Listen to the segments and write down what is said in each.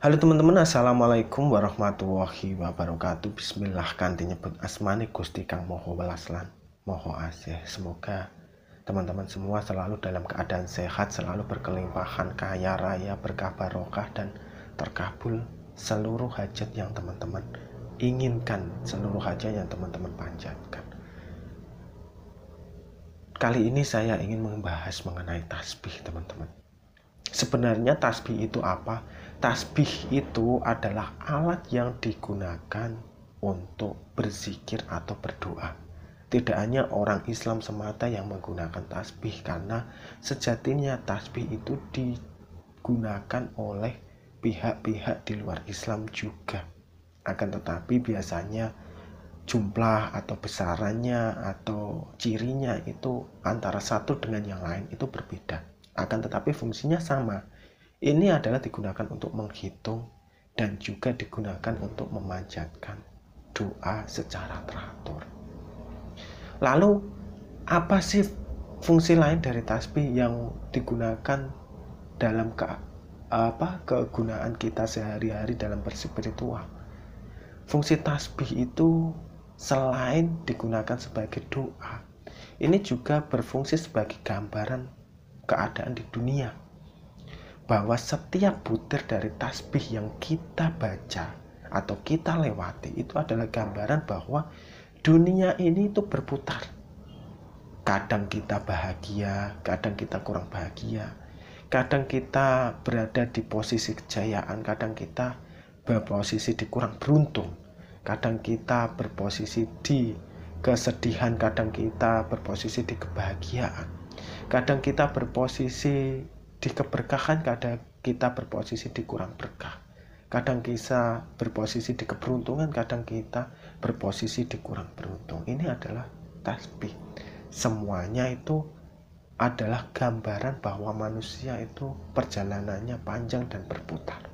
Halo teman-teman, assalamualaikum warahmatullahi wabarakatuh. Bismillah kanthi nyebut asmane Gusti Kang Moho Welas lan Moho Asih. Semoga teman-teman semua selalu dalam keadaan sehat, selalu berkelimpahan, kaya raya, berkah barokah, dan terkabul seluruh hajat yang teman-teman inginkan, seluruh hajat yang teman-teman panjatkan. Kali ini saya ingin membahas mengenai tasbih, teman-teman. Sebenarnya tasbih itu apa? Tasbih itu adalah alat yang digunakan untuk berzikir atau berdoa. Tidak hanya orang Islam semata yang menggunakan tasbih, karena sejatinya tasbih itu digunakan oleh pihak-pihak di luar Islam juga. Akan tetapi biasanya jumlah atau besarannya atau cirinya itu antara satu dengan yang lain itu berbeda. Akan tetapi fungsinya sama. Ini adalah digunakan untuk menghitung dan juga digunakan untuk memanjatkan doa secara teratur. Lalu apa sih fungsi lain dari tasbih yang digunakan dalam kegunaan kita sehari-hari dalam berspiritual? Fungsi tasbih itu selain digunakan sebagai doa, ini juga berfungsi sebagai gambaran keadaan di dunia, bahwa setiap butir dari tasbih yang kita baca atau kita lewati itu adalah gambaran bahwa dunia ini itu berputar. Kadang kita bahagia, kadang kita kurang bahagia, kadang kita berada di posisi kejayaan, kadang kita berposisi di kurang beruntung, kadang kita berposisi di kesedihan, kadang kita berposisi di kebahagiaan, kadang kita berposisi di keberkahan, kadang kita berposisi di kurang berkah, kadang kita berposisi di keberuntungan, kadang kita berposisi di kurang beruntung. Ini adalah tasbih. Semuanya itu adalah gambaran bahwa manusia itu perjalanannya panjang dan berputar.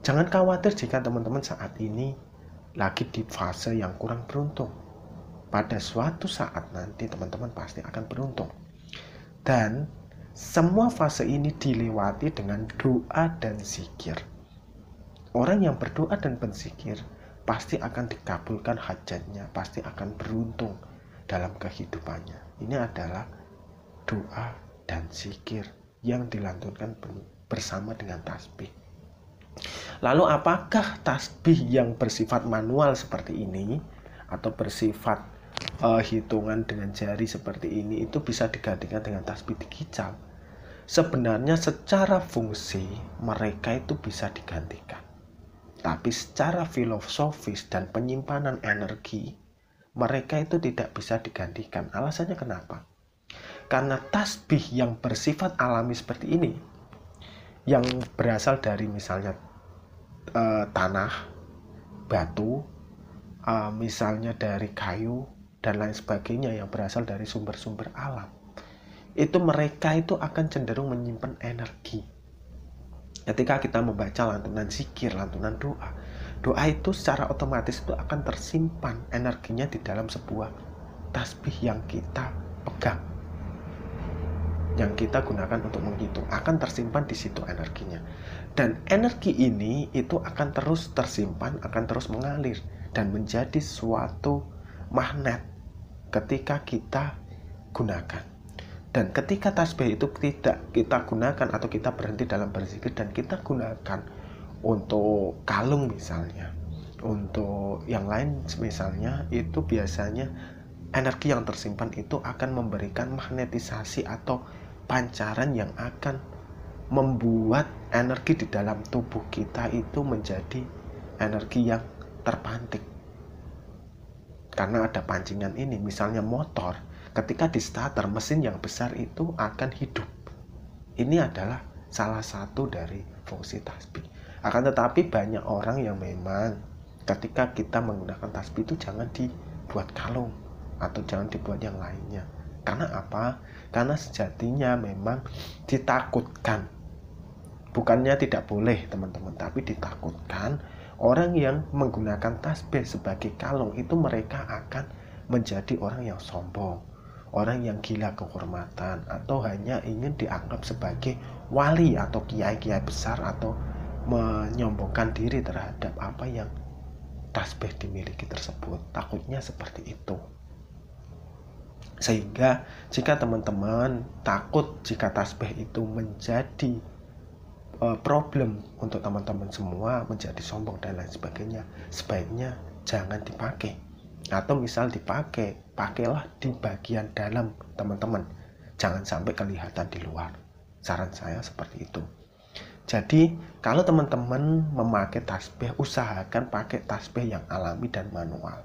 Jangan khawatir jika teman-teman saat ini lagi di fase yang kurang beruntung. Pada suatu saat nanti teman-teman pasti akan beruntung. Dan semua fase ini dilewati dengan doa dan zikir. Orang yang berdoa dan berzikir pasti akan dikabulkan hajatnya, pasti akan beruntung dalam kehidupannya. Ini adalah doa dan zikir yang dilantunkan bersama dengan tasbih. Lalu apakah tasbih yang bersifat manual seperti ini atau bersifat hitungan dengan jari seperti ini itu bisa digantikan dengan tasbih digital? Sebenarnya secara fungsi mereka itu bisa digantikan, tapi secara filosofis dan penyimpanan energi mereka itu tidak bisa digantikan. Alasannya kenapa? Karena tasbih yang bersifat alami seperti ini, yang berasal dari misalnya tanah, batu, misalnya dari kayu dan lain sebagainya yang berasal dari sumber-sumber alam, itu mereka itu akan cenderung menyimpan energi. Ketika kita membaca lantunan zikir, lantunan doa itu secara otomatis itu akan tersimpan energinya di dalam sebuah tasbih yang kita pegang, yang kita gunakan untuk menghitung, akan tersimpan di situ energinya. Dan energi ini itu akan terus tersimpan, akan terus mengalir dan menjadi suatu magnet ketika kita gunakan. Dan ketika tasbih itu tidak kita gunakan atau kita berhenti dalam berzikir dan kita gunakan untuk kalung misalnya, untuk yang lain misalnya, itu biasanya energi yang tersimpan itu akan memberikan magnetisasi atau pancaran yang akan membuat energi di dalam tubuh kita itu menjadi energi yang terpantik. Karena ada pancingan ini, misalnya motor, ketika di starter mesin yang besar itu akan hidup. Ini adalah salah satu dari fungsi tasbih. Akan tetapi banyak orang yang memang ketika kita menggunakan tasbih itu jangan dibuat kalung atau jangan dibuat yang lainnya. Karena apa? Karena sejatinya memang ditakutkan. Bukannya tidak boleh teman-teman, tapi ditakutkan orang yang menggunakan tasbih sebagai kalung itu mereka akan menjadi orang yang sombong, orang yang gila kehormatan, atau hanya ingin dianggap sebagai wali atau kiai-kiai besar atau menyombongkan diri terhadap apa yang tasbih dimiliki tersebut. Takutnya seperti itu. Sehingga jika teman-teman takut jika tasbih itu menjadi problem untuk teman-teman semua, menjadi sombong dan lain sebagainya, sebaiknya jangan dipakai. Atau misal dipakai, pakailah di bagian dalam teman-teman, jangan sampai kelihatan di luar. Saran saya seperti itu. Jadi kalau teman-teman memakai tasbih, usahakan pakai tasbih yang alami dan manual.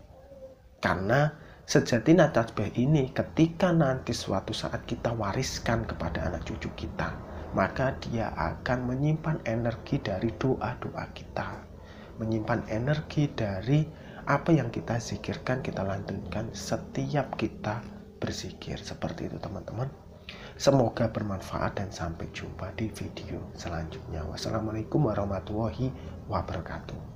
Karena sejatinya tasbih ini ketika nanti suatu saat kita wariskan kepada anak cucu kita, maka dia akan menyimpan energi dari doa-doa kita, menyimpan energi dari apa yang kita zikirkan, kita lantunkan setiap kita berzikir. Seperti itu teman-teman. Semoga bermanfaat dan sampai jumpa di video selanjutnya. Wassalamualaikum warahmatullahi wabarakatuh.